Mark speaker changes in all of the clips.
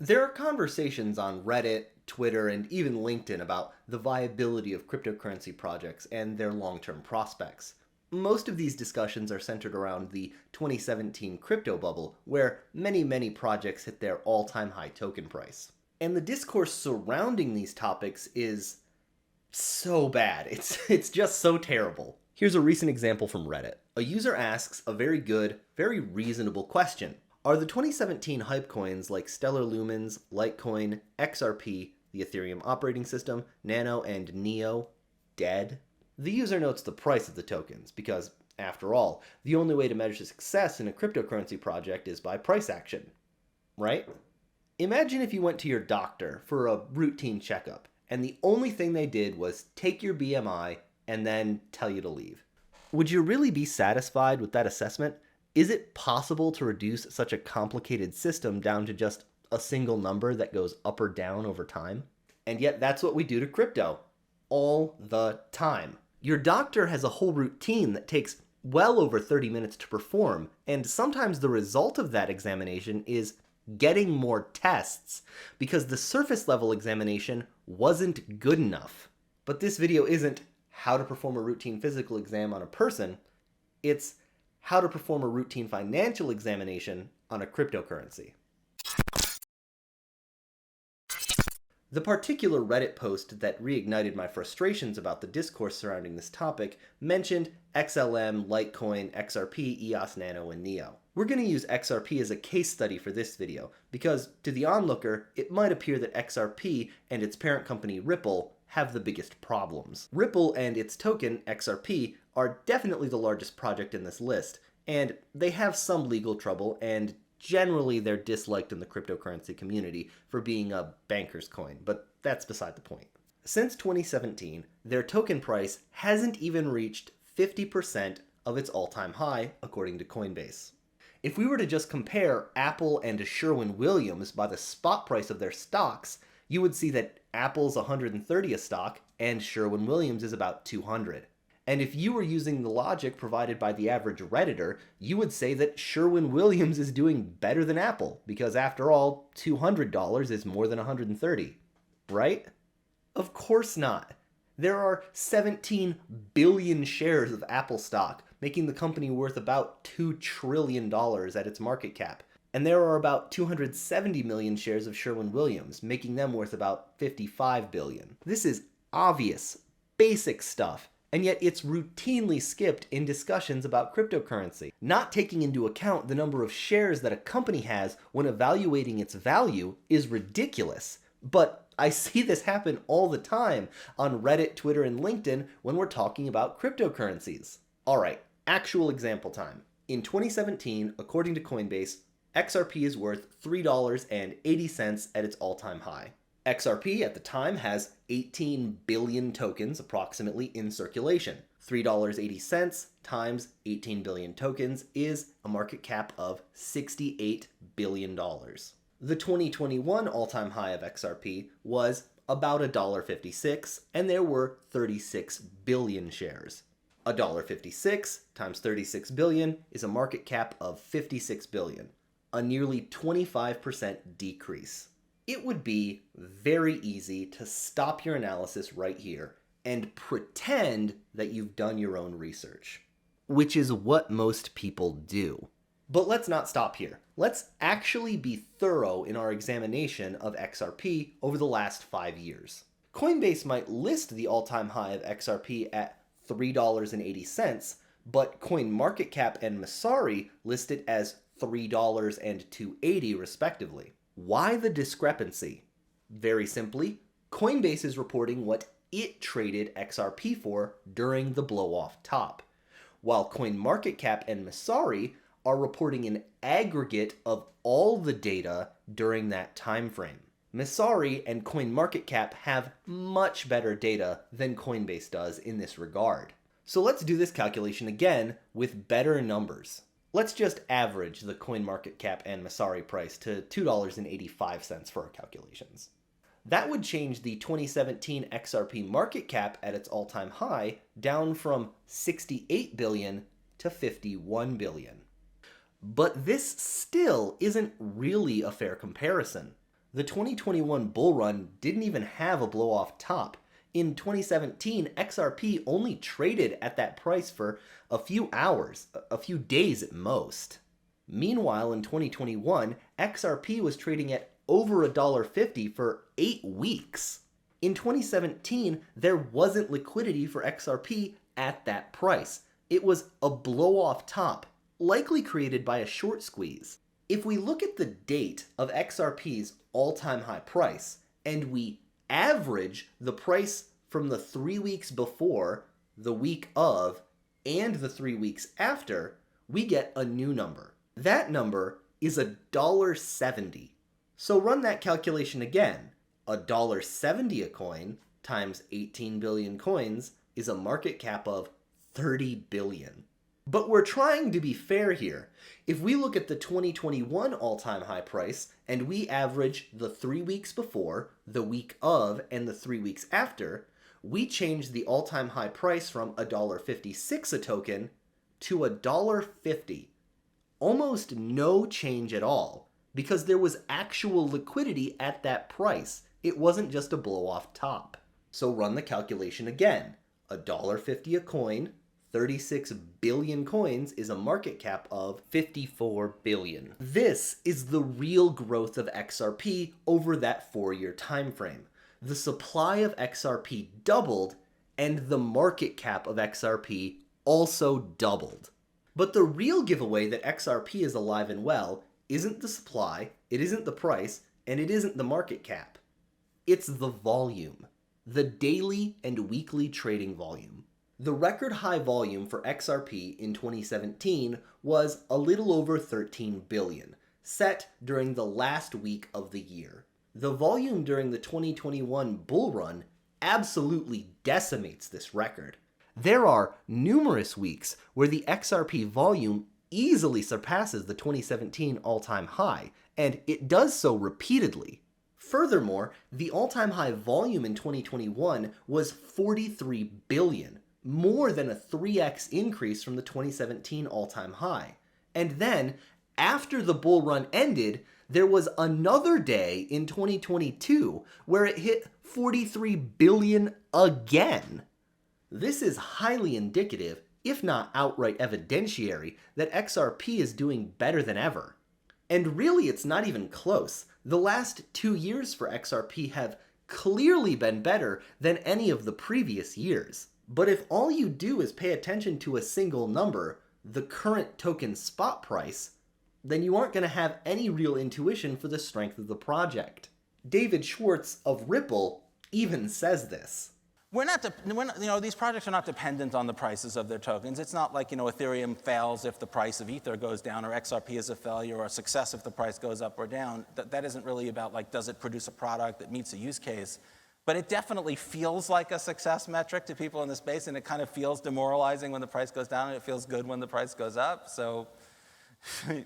Speaker 1: There are conversations on Reddit, Twitter, and even LinkedIn about the viability of cryptocurrency projects and their long-term prospects. Most of these discussions are centered around the 2017 crypto bubble, where many projects hit their all-time high token price. And the discourse surrounding these topics is so bad. It's just so terrible. Here's a recent example from Reddit. A user asks a very good, very reasonable question. Are the 2017 hype coins like Stellar Lumens, Litecoin, XRP, the Ethereum operating system, Nano, and Neo dead? The user notes the price of the tokens because, after all, the only way to measure success in a cryptocurrency project is by price action, right? Imagine if you went to your doctor for a routine checkup and the only thing they did was take your BMI and then tell you to leave. Would you really be satisfied with that assessment? Is it possible to reduce such a complicated system down to just a single number that goes up or down over time? And yet that's what we do to crypto all the time. Your doctor has a whole routine that takes well over 30 minutes to perform, and sometimes the result of that examination is getting more tests because the surface level examination wasn't good enough. But this video isn't how to perform a routine physical exam on a person, it's how to perform a routine financial examination on a cryptocurrency. The particular Reddit post that reignited my frustrations about the discourse surrounding this topic mentioned XLM, Litecoin, XRP, EOS Nano, and Neo. We're going to use XRP as a case study for this video because, to the onlooker, it might appear that XRP and its parent company Ripple have the biggest problems. Ripple and its token, XRP, are definitely the largest project in this list, and they have some legal trouble, and generally they're disliked in the cryptocurrency community for being a banker's coin, but that's beside the point. Since 2017, their token price hasn't even reached 50% of its all-time high, according to Coinbase. If we were to just compare Apple and Sherwin-Williams by the spot price of their stocks, you would see that Apple's 130 a stock and Sherwin-Williams is about 200. And if you were using the logic provided by the average Redditor, you would say that Sherwin-Williams is doing better than Apple, because after all, $200 is more than 130, right? Of course not. There are 17 billion shares of Apple stock, making the company worth about $2 trillion at its market cap. And there are about 270 million shares of Sherwin-Williams, making them worth about $55 billion. This is obvious, basic stuff. And yet it's routinely skipped in discussions about cryptocurrency, not taking into account the number of shares that a company has when evaluating its value is ridiculous. But I see this happen all the time on Reddit, Twitter, and LinkedIn when we're talking about cryptocurrencies. All right, actual example time. In 2017, according to Coinbase, XRP is worth $3.80 at its all-time high. XRP at the time has 18 billion tokens approximately in circulation. $3.80 times 18 billion tokens is a market cap of $68 billion. The 2021 all-time high of XRP was about $1.56, and there were 36 billion shares. $1.56 times 36 billion is a market cap of 56 billion, a nearly 25% decrease. It would be very easy to stop your analysis right here and pretend that you've done your own research, which is what most people do. But let's not stop here. Let's actually be thorough in our examination of XRP over the last 5 years. Coinbase might list the all-time high of XRP at $3.80, but CoinMarketCap and Messari list it as $3 and $2.80 respectively. Why the discrepancy? Very simply, Coinbase is reporting what it traded XRP for during the blow-off top, while CoinMarketCap and Messari are reporting an aggregate of all the data during that time frame. Messari and CoinMarketCap have much better data than Coinbase does in this regard. So let's do this calculation again with better numbers. Let's just average the CoinMarketCap and Messari price to $2.85 for our calculations. That would change the 2017 XRP market cap at its all-time high down from 68 billion to 51 billion. But this still isn't really a fair comparison. The 2021 bull run didn't even have a blow-off top. In 2017, XRP only traded at that price for a few hours, a few days at most. Meanwhile, in 2021, XRP was trading at over $1.50 for 8 weeks. In 2017, there wasn't liquidity for XRP at that price. It was a blow-off top, likely created by a short squeeze. If we look at the date of XRP's all-time high price, and we average the price from the 3 weeks before, the week of, and the 3 weeks after, we get a new number. That number is $1.70. So run that calculation again. $1.70 a coin times 18 billion coins is a market cap of 30 billion. But we're trying to be fair here. If we look at the 2021 all-time high price and we average the 3 weeks before, the week of, and the 3 weeks after, we change the all-time high price from $1.56 a token to $1.50. Almost no change at all, because there was actual liquidity at that price. It wasn't just a blow-off top. So run the calculation again. $1.50 a coin, 36 billion coins is a market cap of 54 billion. This is the real growth of XRP over that 4-year time frame. The supply of XRP doubled, and the market cap of XRP also doubled. But the real giveaway that XRP is alive and well isn't the supply, it isn't the price, and it isn't the market cap. It's the volume, the daily and weekly trading volume. The record high volume for XRP in 2017 was a little over 13 billion, set during the last week of the year. The volume during the 2021 bull run absolutely decimates this record. There are numerous weeks where the XRP volume easily surpasses the 2017 all-time high, and it does so repeatedly. Furthermore, the all-time high volume in 2021 was 43 billion, more than a 3x increase from the 2017 all-time high. And then, after the bull run ended, there was another day in 2022 where it hit 43 billion again. This is highly indicative, if not outright evidentiary, that XRP is doing better than ever. And really, it's not even close. The last 2 years for XRP have clearly been better than any of the previous years. But if all you do is pay attention to a single number, the current token spot price, then you aren't going to have any real intuition for the strength of the project. David Schwartz of Ripple even says this.
Speaker 2: These projects are not dependent on the prices of their tokens. It's not like, Ethereum fails if the price of Ether goes down, or XRP is a failure or a success if the price goes up or down. That isn't really about, does it produce a product that meets a use case? But it definitely feels like a success metric to people in the space, and it kind of feels demoralizing when the price goes down, and it feels good when the price goes up. So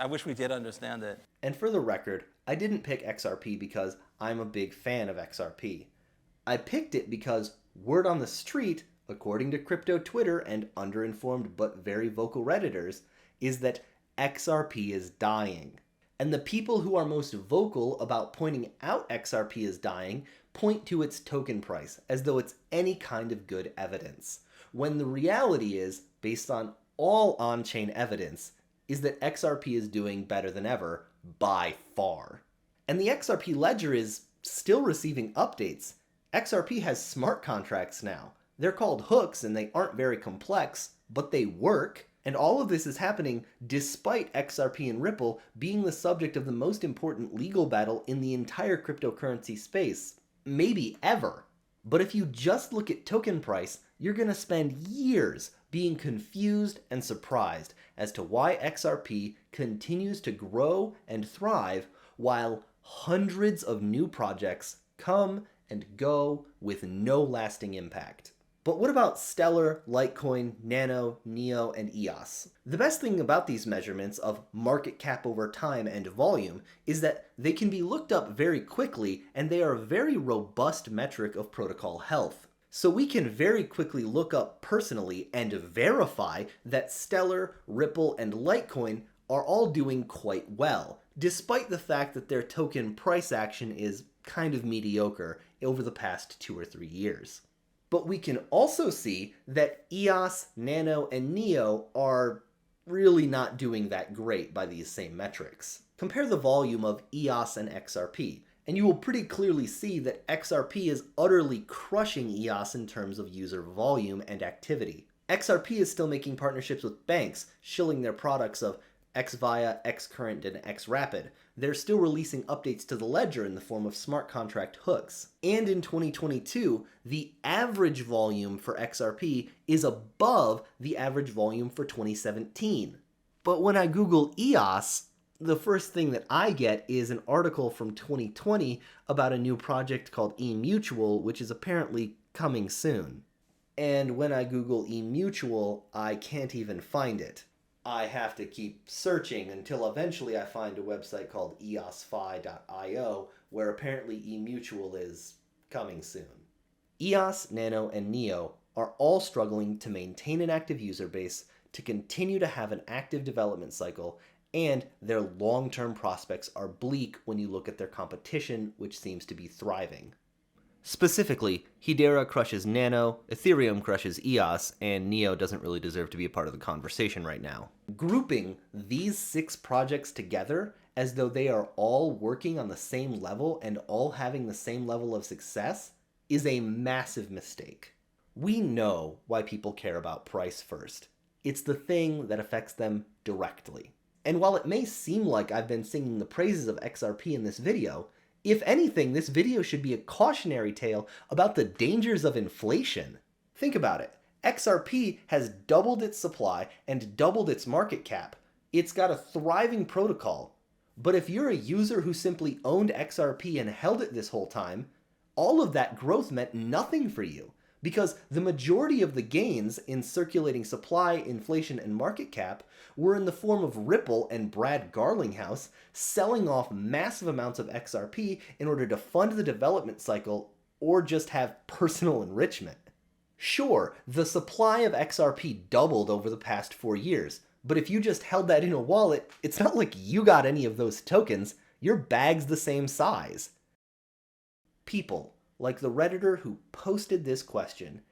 Speaker 2: I wish we did understand it.
Speaker 1: And for the record, I didn't pick XRP because I'm a big fan of XRP. I picked it because word on the street, according to crypto Twitter and underinformed but very vocal Redditors, is that XRP is dying. And the people who are most vocal about pointing out XRP is dying point to its token price as though it's any kind of good evidence, when the reality is, based on all on-chain evidence, is that XRP is doing better than ever by far. And the XRP ledger is still receiving updates. XRP has smart contracts now. They're called hooks and they aren't very complex, but they work. And all of this is happening despite XRP and Ripple being the subject of the most important legal battle in the entire cryptocurrency space, maybe ever. But if you just look at token price, you're going to spend years being confused and surprised as to why XRP continues to grow and thrive while hundreds of new projects come and go with no lasting impact. But what about Stellar, Litecoin, Nano, Neo, and EOS? The best thing about these measurements of market cap over time and volume is that they can be looked up very quickly, and they are a very robust metric of protocol health. So we can very quickly look up personally and verify that Stellar, Ripple, and Litecoin are all doing quite well, despite the fact that their token price action is kind of mediocre over the past 2 or 3 years. But we can also see that EOS, Nano, and NEO are really not doing that great by these same metrics. Compare the volume of EOS and XRP, and you will pretty clearly see that XRP is utterly crushing EOS in terms of user volume and activity. XRP is still making partnerships with banks, shilling their products of XVia, XCurrent, and XRapid. They're still releasing updates to the ledger in the form of smart contract hooks. And in 2022, the average volume for XRP is above the average volume for 2017. But when I Google EOS, the first thing that I get is an article from 2020 about a new project called eMutual, which is apparently coming soon. And when I Google eMutual, I can't even find it. I have to keep searching until eventually I find a website called eosfi.io, where apparently eMutual is coming soon. EOS, Nano, and NEO are all struggling to maintain an active user base, to continue to have an active development cycle, and their long-term prospects are bleak when you look at their competition, which seems to be thriving. Specifically, Hedera crushes Nano, Ethereum crushes EOS, and NEO doesn't really deserve to be a part of the conversation right now. Grouping these 6 projects together as though they are all working on the same level and all having the same level of success is a massive mistake. We know why people care about price first. It's the thing that affects them directly. And while it may seem like I've been singing the praises of XRP in this video, if anything, this video should be a cautionary tale about the dangers of inflation. Think about it. XRP has doubled its supply and doubled its market cap. It's got a thriving protocol. But if you're a user who simply owned XRP and held it this whole time, all of that growth meant nothing for you, because the majority of the gains in circulating supply, inflation, and market cap were in the form of Ripple and Brad Garlinghouse selling off massive amounts of XRP in order to fund the development cycle or just have personal enrichment. Sure, the supply of XRP doubled over the past 4 years, but if you just held that in a wallet, it's not like you got any of those tokens. Your bag's the same size. People, like the Redditor who posted this question,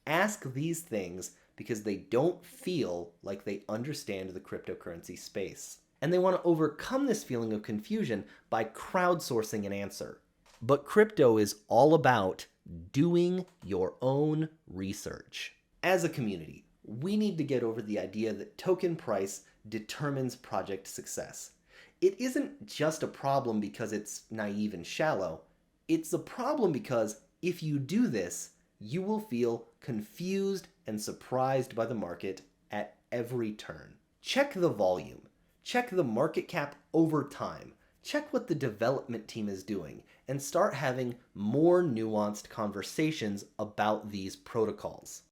Speaker 1: ask these things because they don't feel like they understand the cryptocurrency space. And they want to overcome this feeling of confusion by crowdsourcing an answer. But crypto is all about doing your own research. As a community, we need to get over the idea that token price determines project success. It isn't just a problem because it's naive and shallow. It's a problem because if you do this, you will feel confused and surprised by the market at every turn. Check the volume. Check the market cap over time. Check what the development team is doing and start having more nuanced conversations about these protocols.